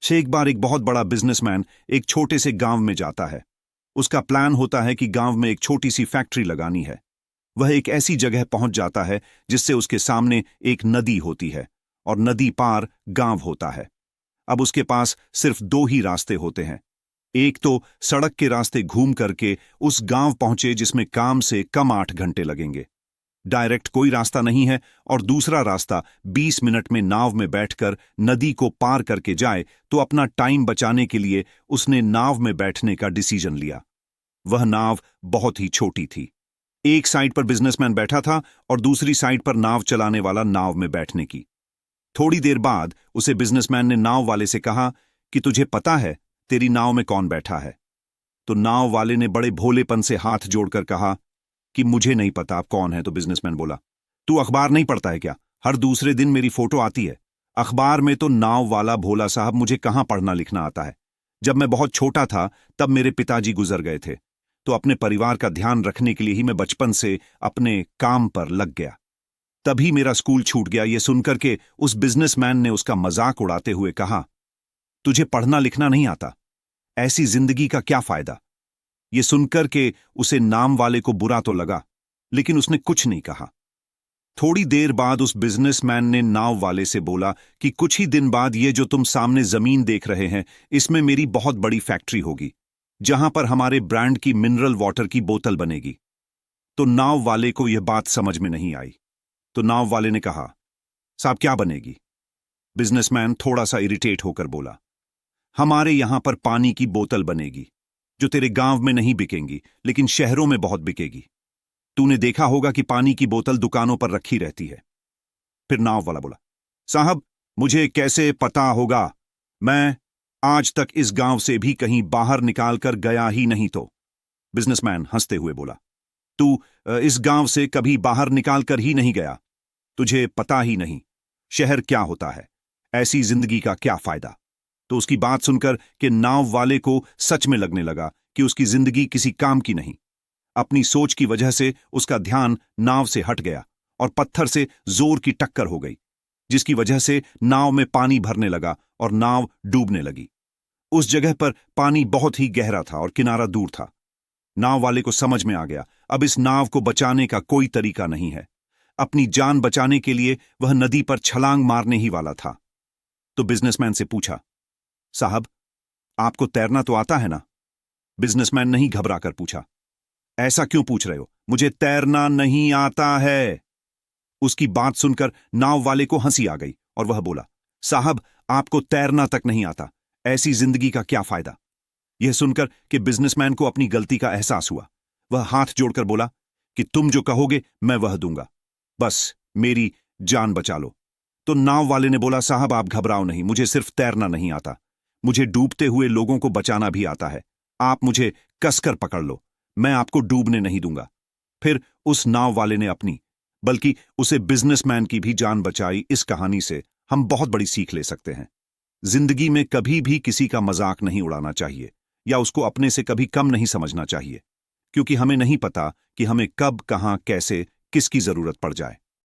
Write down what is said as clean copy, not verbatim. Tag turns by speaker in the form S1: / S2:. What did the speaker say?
S1: एक बार एक बहुत बड़ा बिजनेसमैन एक छोटे से गांव में जाता है। उसका प्लान होता है कि गांव में एक छोटी सी फैक्ट्री लगानी है। वह एक ऐसी जगह पहुंच जाता है जिससे उसके सामने एक नदी होती है और नदी पार गांव होता है। अब उसके पास सिर्फ दो ही रास्ते होते हैं। एक तो सड़क के रास्ते घूम करके उस गांव पहुंचे जिसमें काम से कम 8 घंटे लगेंगे। डायरेक्ट कोई रास्ता नहीं है। और दूसरा रास्ता 20 मिनट में नाव में बैठकर नदी को पार करके जाए। तो अपना टाइम बचाने के लिए उसने नाव में बैठने का डिसीजन लिया। वह नाव बहुत ही छोटी थी। एक साइड पर बिजनेसमैन बैठा था और दूसरी साइड पर नाव चलाने वाला नाव में बैठने की। थोड़ी देर बाद उसे बिजनेसमैन ने नाव वाले से कहा कि तुझे पता है तेरी नाव में कौन बैठा है? तो नाव वाले ने बड़े भोलेपन से हाथ जोड़कर कहा कि मुझे नहीं पता आप कौन है। तो बिजनेसमैन बोला, तू अखबार नहीं पढ़ता है क्या? हर दूसरे दिन मेरी फोटो आती है अखबार में। तो नाव वाला भोला साहब, मुझे कहां पढ़ना लिखना आता है। जब मैं बहुत छोटा था तब मेरे पिताजी गुजर गए थे, तो अपने परिवार का ध्यान रखने के लिए ही मैं बचपन से अपने काम पर लग गया। तभी मेरा स्कूल छूट गया। यह सुनकर के उस बिजनेसमैन ने उसका मजाक उड़ाते हुए कहा, तुझे पढ़ना लिखना नहीं आता, ऐसी जिंदगी का क्या फायदा? यह सुनकर के उसे नाम वाले को बुरा तो लगा, लेकिन उसने कुछ नहीं कहा। थोड़ी देर बाद उस बिजनेसमैन ने नाव वाले से बोला कि कुछ ही दिन बाद ये जो तुम सामने जमीन देख रहे हैं, इसमें मेरी बहुत बड़ी फैक्ट्री होगी जहां पर हमारे ब्रांड की मिनरल वाटर की बोतल बनेगी। तो नाव वाले को यह बात समझ में नहीं आई। तो नाव वाले ने कहा, साहब क्या बनेगी? बिजनेसमैन थोड़ा सा इरिटेट होकर बोला, हमारे यहां पर पानी की बोतल बनेगी जो तेरे गांव में नहीं बिकेंगी लेकिन शहरों में बहुत बिकेगी। तूने देखा होगा कि पानी की बोतल दुकानों पर रखी रहती है। फिर नाव वाला बोला, साहब मुझे कैसे पता होगा? मैं आज तक इस गांव से भी कहीं बाहर निकाल कर गया ही नहीं। तो बिजनेसमैन हंसते हुए बोला, तू इस गांव से कभी बाहर निकाल कर ही नहीं गया, तुझे पता ही नहीं शहर क्या होता है, ऐसी जिंदगी का क्या फायदा? तो उसकी बात सुनकर कि नाव वाले को सच में लगने लगा कि उसकी जिंदगी किसी काम की नहीं। अपनी सोच की वजह से उसका ध्यान नाव से हट गया और पत्थर से जोर की टक्कर हो गई, जिसकी वजह से नाव में पानी भरने लगा और नाव डूबने लगी। उस जगह पर पानी बहुत ही गहरा था और किनारा दूर था। नाव वाले को समझ में आ गया, अब इस नाव को बचाने का कोई तरीका नहीं है। अपनी जान बचाने के लिए वह नदी पर छलांग मारने ही वाला था। तो बिजनेसमैन से पूछा, साहब आपको तैरना तो आता है ना? बिजनेसमैन नहीं घबराकर पूछा, ऐसा क्यों पूछ रहे हो? मुझे तैरना नहीं आता है। उसकी बात सुनकर नाव वाले को हंसी आ गई और वह बोला, साहब आपको तैरना तक नहीं आता, ऐसी जिंदगी का क्या फायदा? यह सुनकर कि बिजनेसमैन को अपनी गलती का एहसास हुआ, वह हाथ जोड़कर बोला कि तुम जो कहोगे मैं वह दूंगा, बस मेरी जान बचा लो। तो नाव वाले ने बोला, साहब आप घबराओ नहीं, मुझे सिर्फ तैरना नहीं आता, मुझे डूबते हुए लोगों को बचाना भी आता है। आप मुझे कसकर पकड़ लो, मैं आपको डूबने नहीं दूंगा। फिर उस नाव वाले ने अपनी बल्कि उसे बिजनेसमैन की भी जान बचाई। इस कहानी से हम बहुत बड़ी सीख ले सकते हैं। जिंदगी में कभी भी किसी का मजाक नहीं उड़ाना चाहिए या उसको अपने से कभी कम नहीं समझना चाहिए, क्योंकि हमें नहीं पता कि हमें कब, कहां, कैसे, किसकी जरूरत पड़ जाए।